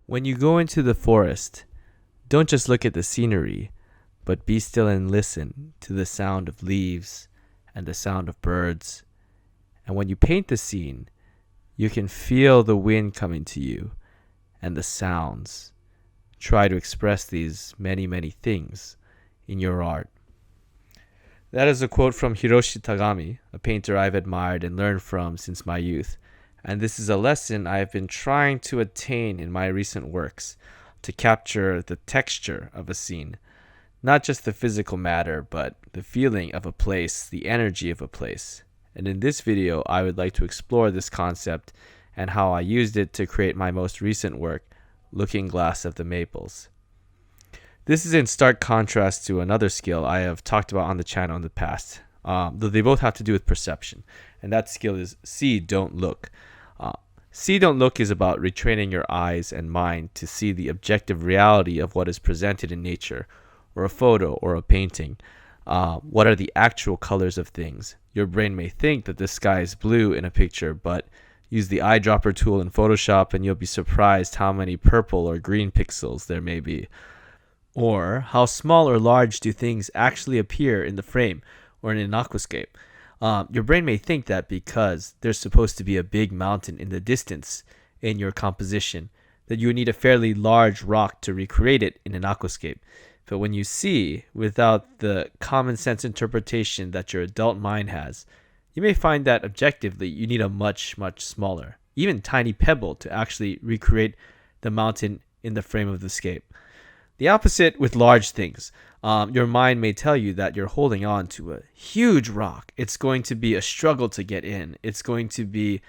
When you go into the forest, don't just look at the scenery, but be still and listen to the sound of leaves and the sound of birds. And when you paint the scene, you can feel the wind coming to you and the sounds. Try to express these many, many things in your art. That is a quote from Hiroshi Tagami, a painter I've admired and learned from since my youth. And this is a lesson I have been trying to attain in my recent works, to capture the texture of a scene. Not just the physical matter, but the feeling of a place, the energy of a place. And in this video, I would like to explore this concept and how I used it to create my most recent work, Looking Glass of the Maples. This is in stark contrast to another skill I have talked about on the channel in the past, though they both have to do with perception. And that skill is see, don't look. See, don't look is about retraining your eyes and mind to see the objective reality of what is presented in nature, or a photo, or a painting. What are the actual colors of things? Your brain may think that the sky is blue in a picture, but use the eyedropper tool in Photoshop and you'll be surprised how many purple or green pixels there may be. Or how small or large do things actually appear in the frame or in an aquascape? Your brain may think that because there's supposed to be a big mountain in the distance in your composition, that you would need a fairly large rock to recreate it in an aquascape. But when you see, without the common sense interpretation that your adult mind has, you may find that objectively you need a much, much smaller, even tiny pebble to actually recreate the mountain in the frame of the scape. The opposite with large things. Your mind may tell you that you're holding on to a huge rock. It's going to be a struggle to get in. It's going to be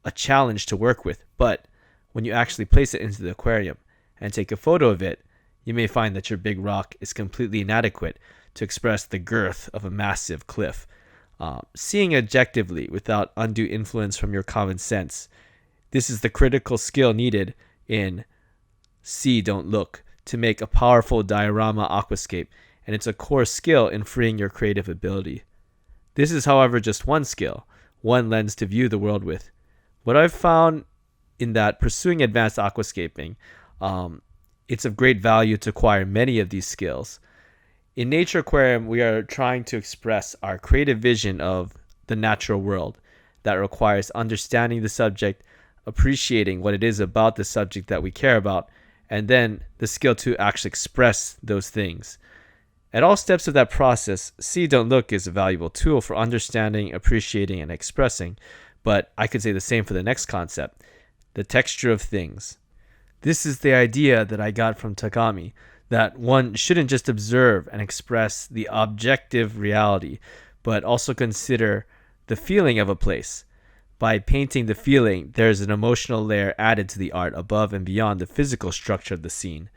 a challenge to work with. But when you actually place it into the aquarium and take a photo of it, you may find that your big rock is completely inadequate to express the girth of a massive cliff. Seeing objectively without undue influence from your common sense. This is the critical skill needed in see, don't look, to make a powerful diorama aquascape, and it's a core skill in freeing your creative ability. This is, however, just one skill, one lens to view the world with. What I've found in that pursuing advanced aquascaping, it's of great value to acquire many of these skills. In Nature Aquarium, we are trying to express our creative vision of the natural world that requires understanding the subject, appreciating what it is about the subject that we care about, and then the skill to actually express those things. At all steps of that process, see, don't look is a valuable tool for understanding, appreciating, and expressing, but I could say the same for the next concept, the texture of things. This is the idea that I got from Tagami, that one shouldn't just observe and express the objective reality, but also consider the feeling of a place. By painting the feeling, there's an emotional layer added to the art above and beyond the physical structure of the scene.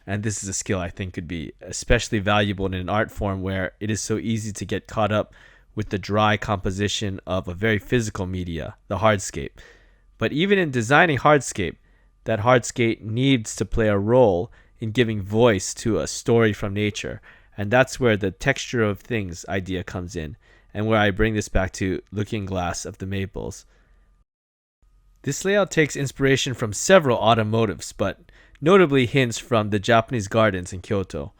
And this is a skill I think could be especially valuable in an art form where it is so easy to get caught up with the dry composition of a very physical media, the hardscape. But even in designing hardscape, that hardscape needs to play a role in giving voice to a story from nature. And that's where the texture of things idea comes in, and where I bring this back to Looking Glass of the Maples. This layout takes inspiration from several autumn motifs, but notably hints from the Japanese gardens in Kyoto.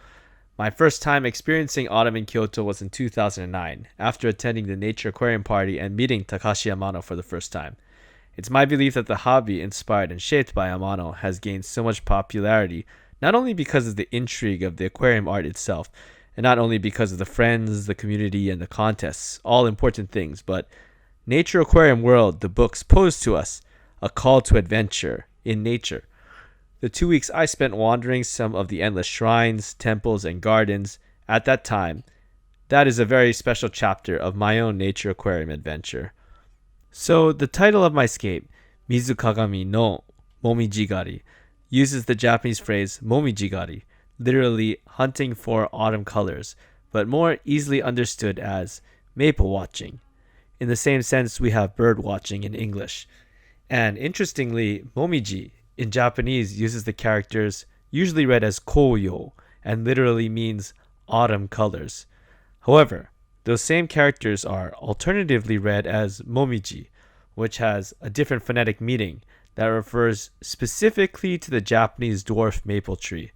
My first time experiencing autumn in Kyoto was in 2009, after attending the Nature Aquarium party and meeting Takashi Amano for the first time. It's my belief that the hobby inspired and shaped by Amano has gained so much popularity, not only because of the intrigue of the aquarium art itself, and not only because of the friends, the community, and the contests, all important things, but Nature Aquarium World, the books, pose to us a call to adventure in nature. The 2 weeks I spent wandering some of the endless shrines, temples, and gardens at that time, that is a very special chapter of my own Nature Aquarium adventure. So the title of my scape, Mizukagami no Momijigari, uses the Japanese phrase momijigari, literally hunting for autumn colors, but more easily understood as maple watching. In the same sense, we have bird watching in English. And interestingly, momiji in Japanese uses the characters usually read as koyo and literally means autumn colors. However, those same characters are alternatively read as momiji, which has a different phonetic meaning that refers specifically to the Japanese dwarf maple tree,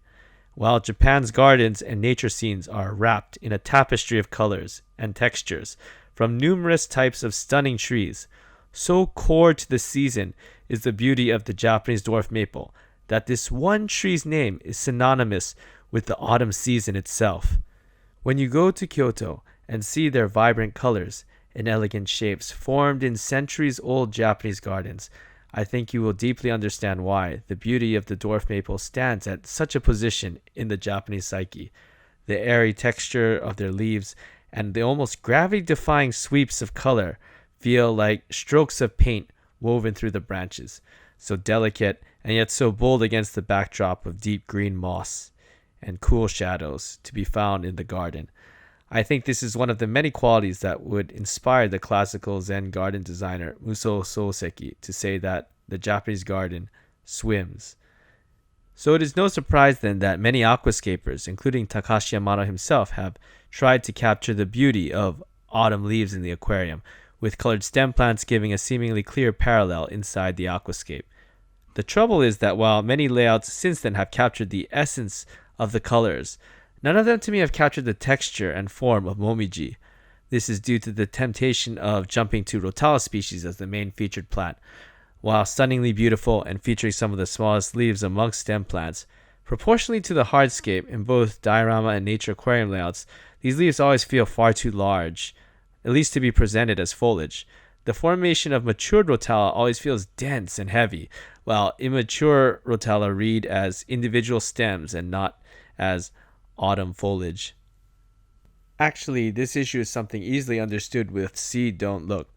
while Japan's gardens and nature scenes are wrapped in a tapestry of colors and textures from numerous types of stunning trees. So core to the season is the beauty of the Japanese dwarf maple that this one tree's name is synonymous with the autumn season itself. When you go to Kyoto and see their vibrant colors and elegant shapes formed in centuries-old Japanese gardens, I think you will deeply understand why the beauty of the dwarf maple stands at such a position in the Japanese psyche. The airy texture of their leaves and the almost gravity-defying sweeps of color feel like strokes of paint woven through the branches, so delicate and yet so bold against the backdrop of deep green moss and cool shadows to be found in the garden. I think this is one of the many qualities that would inspire the classical Zen garden designer Muso Soseki to say that the Japanese garden swims. So it is no surprise then that many aquascapers, including Takashi Yamano himself, have tried to capture the beauty of autumn leaves in the aquarium, with colored stem plants giving a seemingly clear parallel inside the aquascape. The trouble is that while many layouts since then have captured the essence of the colors, none of them to me have captured the texture and form of momiji. This is due to the temptation of jumping to Rotala species as the main featured plant. While stunningly beautiful and featuring some of the smallest leaves amongst stem plants, proportionally to the hardscape in both diorama and nature aquarium layouts, these leaves always feel far too large, at least to be presented as foliage. The formation of matured Rotala always feels dense and heavy, while immature Rotala read as individual stems and not as autumn foliage. Actually, this issue is something easily understood with See Don't Look.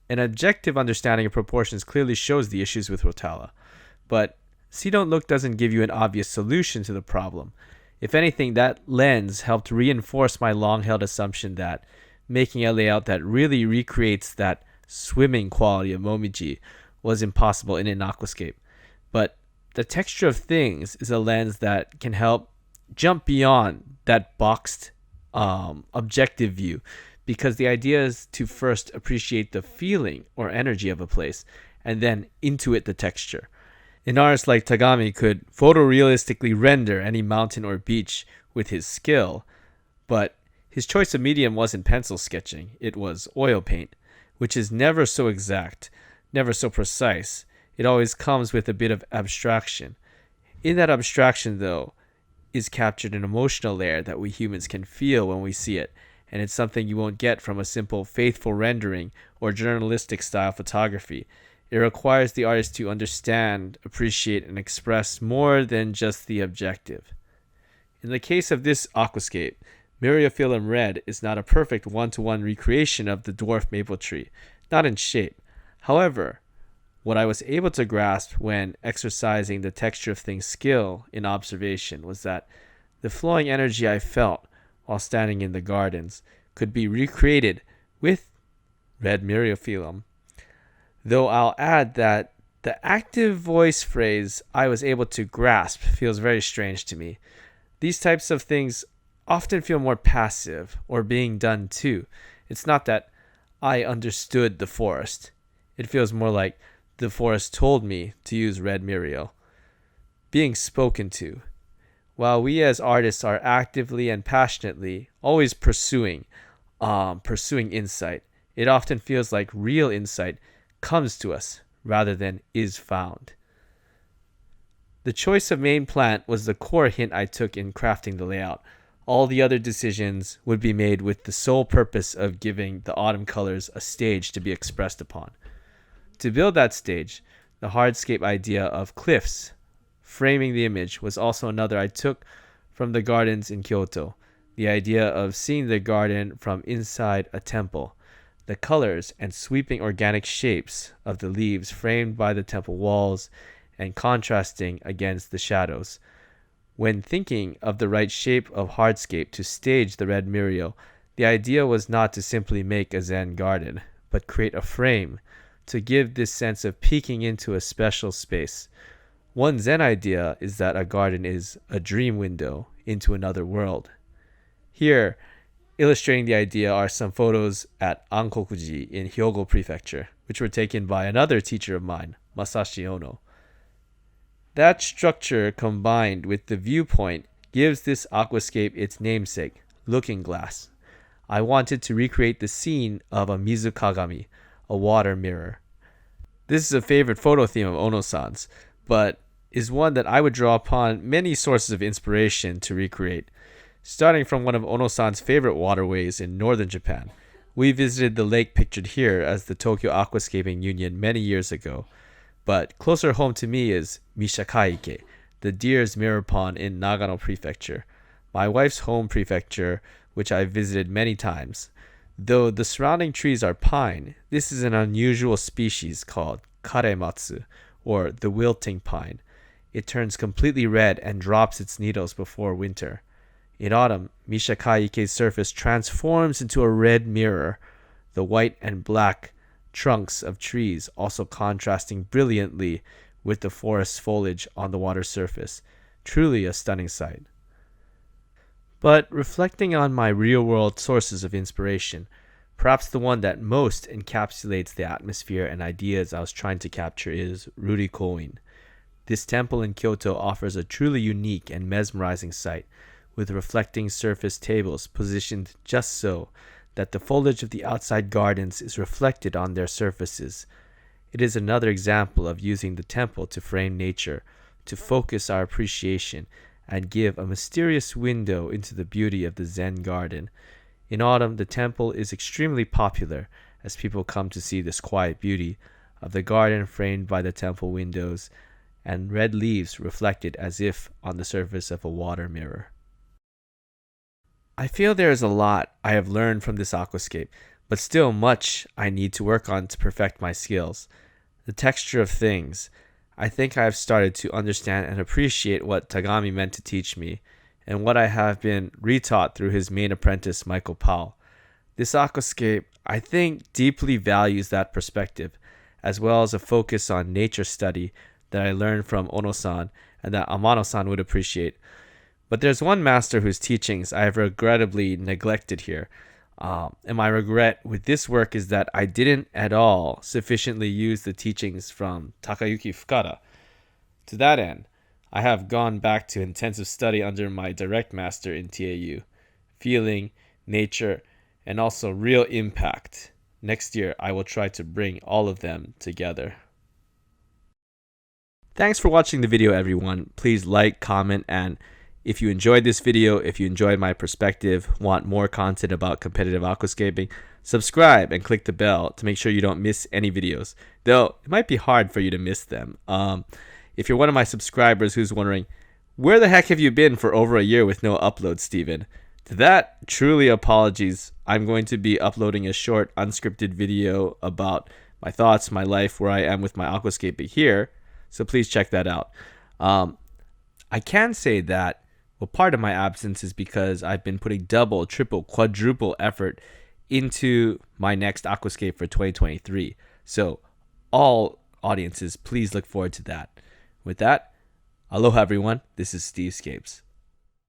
An objective understanding of proportions clearly shows the issues with Rotala, but See Don't Look doesn't give you an obvious solution to the problem. If anything, that lens helped reinforce my long-held assumption that making a layout that really recreates that swimming quality of momiji was impossible in an aquascape. But the texture of things is a lens that can help jump beyond that boxed objective view, because the idea is to first appreciate the feeling or energy of a place and then intuit the texture. An artist like Tagami could photorealistically render any mountain or beach with his skill, but his choice of medium wasn't pencil sketching, it was oil paint, which is never so exact, never so precise. It always comes with a bit of abstraction. In that abstraction, though, is captured an emotional layer that we humans can feel when we see it, and it's something you won't get from a simple faithful rendering or journalistic style photography. It requires the artist to understand, appreciate, and express more than just the objective. In the case of this aquascape, Miriophyllum Red is not a perfect one-to-one recreation of the dwarf maple tree, not in shape. However, what I was able to grasp when exercising the texture of things skill in observation was that the flowing energy I felt while standing in the gardens could be recreated with red Miriophyllum. Though I'll add that the active voice phrase I was able to grasp feels very strange to me. These types of things often feel more passive or being done to. It's not that I understood the forest. It feels more like the forest told me to use red Mirio. Being spoken to. While we as artists are actively and passionately always pursuing insight, it often feels like real insight comes to us rather than is found. The choice of main plant was the core hint I took in crafting the layout. All the other decisions would be made with the sole purpose of giving the autumn colors a stage to be expressed upon. To build that stage, the hardscape idea of cliffs framing the image was also another I took from the gardens in Kyoto. The idea of seeing the garden from inside a temple. The colors and sweeping organic shapes of the leaves framed by the temple walls and contrasting against the shadows. When thinking of the right shape of hardscape to stage the red Mirio, the idea was not to simply make a Zen garden, but create a frame to give this sense of peeking into a special space. One Zen idea is that a garden is a dream window into another world. Here, illustrating the idea are some photos at Ankokuji in Hyogo Prefecture, which were taken by another teacher of mine, Masashi Ono. That structure combined with the viewpoint gives this aquascape its namesake, looking glass. I wanted to recreate the scene of a mizukagami, a water mirror. This is a favorite photo theme of Ono-san's, but is one that I would draw upon many sources of inspiration to recreate. Starting from one of Ono-san's favorite waterways in northern Japan, we visited the lake pictured here as the Tokyo Aquascaping Union many years ago. But closer home to me is Mishakaike, the Deer's Mirror Pond in Nagano Prefecture, my wife's home prefecture, which I've visited many times. Though the surrounding trees are pine, this is an unusual species called karematsu, or the wilting pine. It turns completely red and drops its needles before winter. In autumn, Mishakaike's surface transforms into a red mirror, the white and black trunks of trees also contrasting brilliantly with the forest foliage on the water surface. Truly a stunning sight. But reflecting on my real-world sources of inspiration, perhaps the one that most encapsulates the atmosphere and ideas I was trying to capture is Ruri Koin. This temple in Kyoto offers a truly unique and mesmerizing sight, with reflecting surface tables positioned just so that the foliage of the outside gardens is reflected on their surfaces. It is another example of using the temple to frame nature, to focus our appreciation, and give a mysterious window into the beauty of the Zen garden. In autumn, the temple is extremely popular as people come to see this quiet beauty of the garden framed by the temple windows and red leaves reflected as if on the surface of a water mirror. I feel there is a lot I have learned from this aquascape, but still much I need to work on to perfect my skills. The texture of things. I think I have started to understand and appreciate what Tagami meant to teach me, and what I have been retaught through his main apprentice, Michael Powell. This aquascape, I think, deeply values that perspective, as well as a focus on nature study that I learned from Ono-san and that Amano-san would appreciate. But there's one master whose teachings I have regrettably neglected here. And my regret with this work is that I didn't at all sufficiently use the teachings from Takayuki Fukada. To that end, I have gone back to intensive study under my direct master in TAU. Feeling, nature, and also real impact. Next year, I will try to bring all of them together. Thanks for watching the video, everyone. Please like, comment, and if you enjoyed this video, if you enjoyed my perspective, want more content about competitive aquascaping, subscribe and click the bell to make sure you don't miss any videos. Though, it might be hard for you to miss them. If you're one of my subscribers who's wondering, where the heck have you been for over a year with no uploads, Steven? To that, truly apologies. I'm going to be uploading a short, unscripted video about my thoughts, my life, where I am with my aquascaping here. So please check that out. I can say that part of my absence is because I've been putting double, triple, quadruple effort into my next aquascape for 2023. So all audiences, please look forward to that. With that, aloha everyone. This is Steve Scapes.